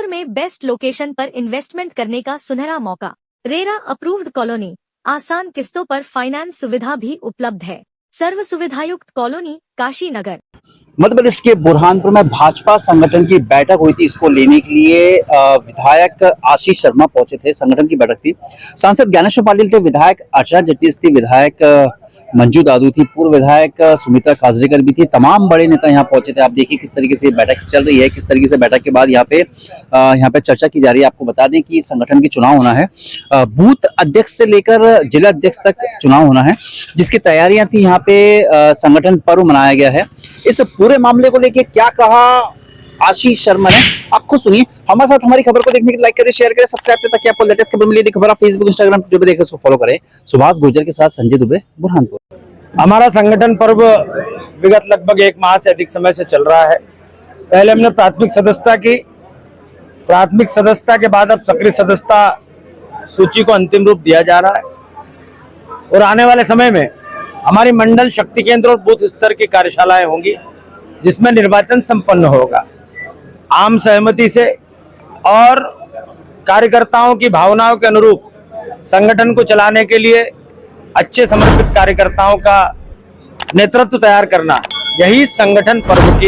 में best location पर investment करने का सुनहरा मौका। रेरा अप्रूव्ड कॉलोनी, आसान किस्तों पर फाइनेंस सुविधा भी उपलब्ध है। सर्व सुविधायुक्त कॉलोनी, काशी नगर। मध्य प्रदेश के बुरहानपुर में भाजपा संगठन की बैठक हुई थी। इसको लेने के लिए विधायक आशीष शर्मा पहुंचे थे। संगठन की बैठक थी। सांसद ज्ञानेश्वर पाटिल थे, विधायक अर्चना जटिस थी, विधायक मंजू दादू थी, पूर्व विधायक सुमित्रा काजरेकर भी थी। तमाम बड़े नेता यहाँ पहुंचे थे। आप देखिए किस तरीके से बैठक चल रही है, किस तरीके से बैठक के बाद यहाँ पे चर्चा की जा रही है। आपको बता दें कि संगठन की चुनाव होना है, बूथ अध्यक्ष से लेकर जिला अध्यक्ष तक चुनाव होना है, जिसकी तैयारियां थी। यहाँ पे संगठन पर्व मनाया गया है। इस पूरे मामले को लेके क्या कहा आशीष शर्मा ने, आप खुद सुनिए। हमारे साथ हमारी खबर को देखने के लिए लाइक करें, शेयर करें, सब्सक्राइब करें ताकि आपको लेटेस्ट खबर मिले। खबर आप फेसबुक, इंस्टाग्राम, ट्विटर पे देख उसको फॉलो करें। सुभाष गुर्जर के साथ संजय दुबे, बुरहानपुर। हमारा संगठन पर्व विगत लगभग 1 माह से अधिक समय से चल रहा है। पहले हमने प्राथमिक सदस्यता की, प्राथमिक सदस्यता के बाद अब सक्रिय सदस्यता सूची को अंतिम रूप दिया जा रहा है और आने वाले समय में हमारी मंडल, शक्ति केंद्र और बूथ स्तर की कार्यशालाएं होंगी, जिसमें निर्वाचन संपन्न होगा आम सहमति से और कार्यकर्ताओं की भावनाओं के अनुरूप। संगठन को चलाने के लिए अच्छे समर्पित कार्यकर्ताओं का नेतृत्व तैयार करना, यही संगठन पर्व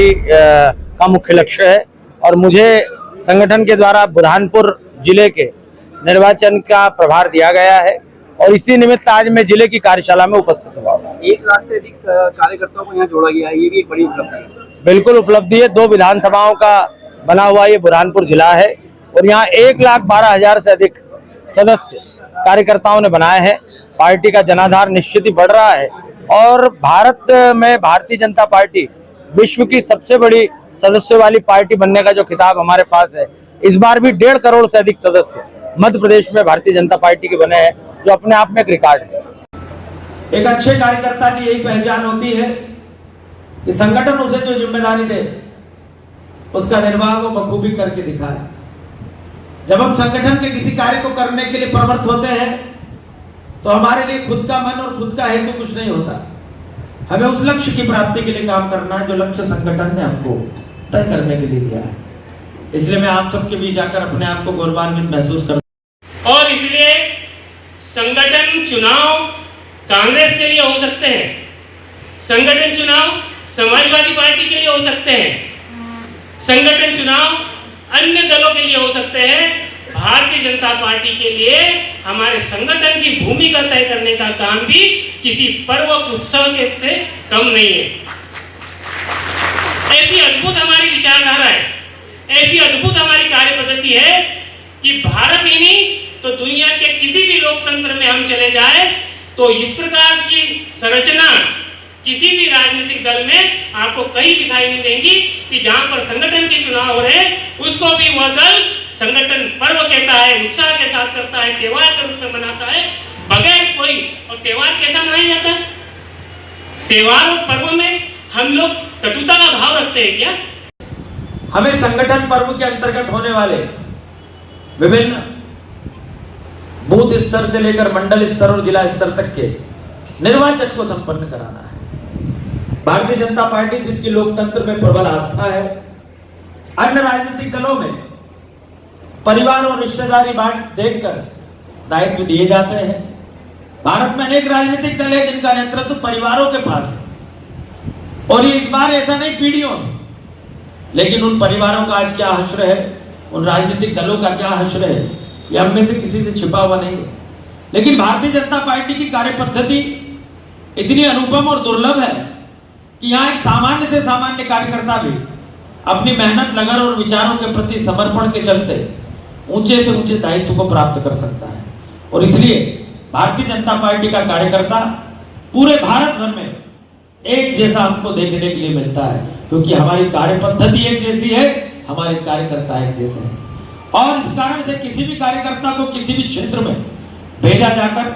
का मुख्य लक्ष्य है। और मुझे संगठन के द्वारा बुरहानपुर जिले के निर्वाचन का प्रभार दिया गया है और इसी निमित्त आज मैं जिले की कार्यशाला में उपस्थित हुआ। 1 लाख से अधिक कार्यकर्ताओं को यहाँ जोड़ा गया है, ये भी एक बड़ी उपलब्धि है। बिल्कुल उपलब्धि है। 2 विधानसभाओं का बना हुआ ये बुरहानपुर जिला है और यहाँ 1,12,000 से अधिक सदस्य कार्यकर्ताओं ने बनाए हैं। पार्टी का जनाधार निश्चित ही बढ़ रहा है और भारत में भारतीय जनता पार्टी विश्व की सबसे बड़ी सदस्यों वाली पार्टी बनने का जो खिताब हमारे पास है, इस बार भी 1.5 करोड़ से अधिक सदस्य मध्य प्रदेश में भारतीय जनता पार्टी के बने हैं, जो अपने आप में एक रिकॉर्ड है। एक अच्छे कार्यकर्ता की यही पहचान होती है कि संगठन उसे जो जिम्मेदारी दे उसका निर्वाह वो बखूबी करके दिखाए। जब हम संगठन के किसी कार्य को करने के लिए प्रवृत्त होते हैं तो हमारे लिए खुद का मन और खुद का हेतु कुछ नहीं होता। हमें उस लक्ष्य की प्राप्ति के लिए काम करना है जो लक्ष्य संगठन ने हमको तय करने के लिए दिया है। इसलिए मैं आप सबके बीच आकर अपने आप को गौरवान्वित महसूस करता हूं। और इसलिए संगठन चुनाव कांग्रेस के लिए हो सकते हैं, संगठन चुनाव समाजवादी पार्टी के लिए हो सकते हैं, संगठन चुनाव अन्य दलों के लिए हो सकते हैं। भारतीय जनता पार्टी के लिए हमारे संगठन की भूमिका तय करने का काम भी किसी पर्व उत्सव के से कम नहीं है। ऐसी अद्भुत हमारी विचारधारा है, ऐसी अद्भुत हमारी कार्य पद्धति है कि भारत ही नहीं तो दुनिया के किसी भी लोकतंत्र में हम चले जाए तो इस प्रकार की संरचना किसी भी राजनीतिक दल में आपको कहीं दिखाई नहीं देंगी कि जहां पर संगठन के चुनाव हो रहे हैं उसको भी वह दल संगठन पर्व कहता है, उत्साह के साथ करता है, त्योहार के रूप में मनाता है बगैर कोई। और त्योहार कैसा मनाया जाता है? त्योहार और पर्व में हम लोग कटुता का भाव रखते हैं क्या? हमें संगठन पर्व के अंतर्गत होने वाले विभिन्न बूथ स्तर से लेकर मंडल स्तर और जिला स्तर तक के निर्वाचन को संपन्न कराना है। भारतीय जनता पार्टी जिसकी लोकतंत्र में प्रबल आस्था है, अन्य राजनीतिक दलों में परिवार और रिश्तेदारी बांट देखकर दायित्व दिए जाते हैं। भारत में अनेक राजनीतिक दल है जिनका नेतृत्व परिवारों के पास है और ये इस बार ऐसा नहीं पीढ़ियों से, लेकिन उन परिवारों का आज क्या हश्र है, उन राजनीतिक दलों का क्या हश्र है, ये हम में से किसी से छिपा हुआ नहीं है। लेकिन भारतीय जनता पार्टी की कार्य पद्धति इतनी अनुपम और दुर्लभ है कि यहाँ एक सामान्य से सामान्य कार्यकर्ता भी अपनी मेहनत, लगन और विचारों के प्रति समर्पण के चलते ऊंचे से ऊंचे दायित्व को प्राप्त कर सकता है। और इसलिए भारतीय जनता पार्टी का कार्यकर्ता पूरे भारत भर में एक जैसा हमको देखने के लिए मिलता है, क्योंकि हमारी कार्य पद्धति एक जैसी है, हमारे कार्यकर्ता एक जैसे हैं। और इस कारण से किसी भी कार्यकर्ता को किसी भी क्षेत्र में भेजा जाकर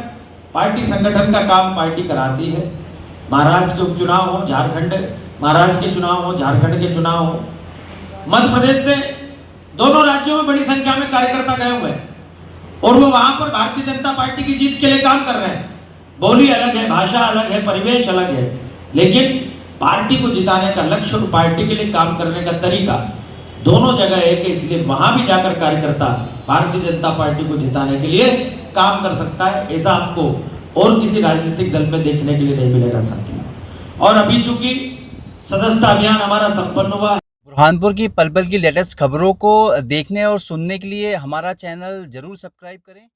पार्टी संगठन का काम पार्टी कराती है। महाराष्ट्र के उपचुनाव हो, झारखंड महाराष्ट्र के चुनाव हो, झारखंड के चुनाव हो, मध्य प्रदेश से दोनों राज्यों में बड़ी संख्या में कार्यकर्ता गए हुए हैं और वो वहां पर भारतीय जनता पार्टी की जीत के लिए काम कर रहे हैं। बोली अलग है, भाषा अलग है, परिवेश अलग है, लेकिन पार्टी को जिताने का लक्ष्य और पार्टी के लिए काम करने का तरीका दोनों जगह एक है, इसलिए वहां भी जाकर कार्यकर्ता भारतीय जनता पार्टी को जिताने के लिए काम कर सकता है। ऐसा आपको और किसी राजनीतिक दल में देखने के लिए नहीं मिलेगा साथी। और अभी चूंकि सदस्यता अभियान हमारा संपन्न हुआ। बुरहानपुर की पल पल की लेटेस्ट खबरों को देखने और सुनने के लिए हमारा चैनल जरूर सब्सक्राइब करें।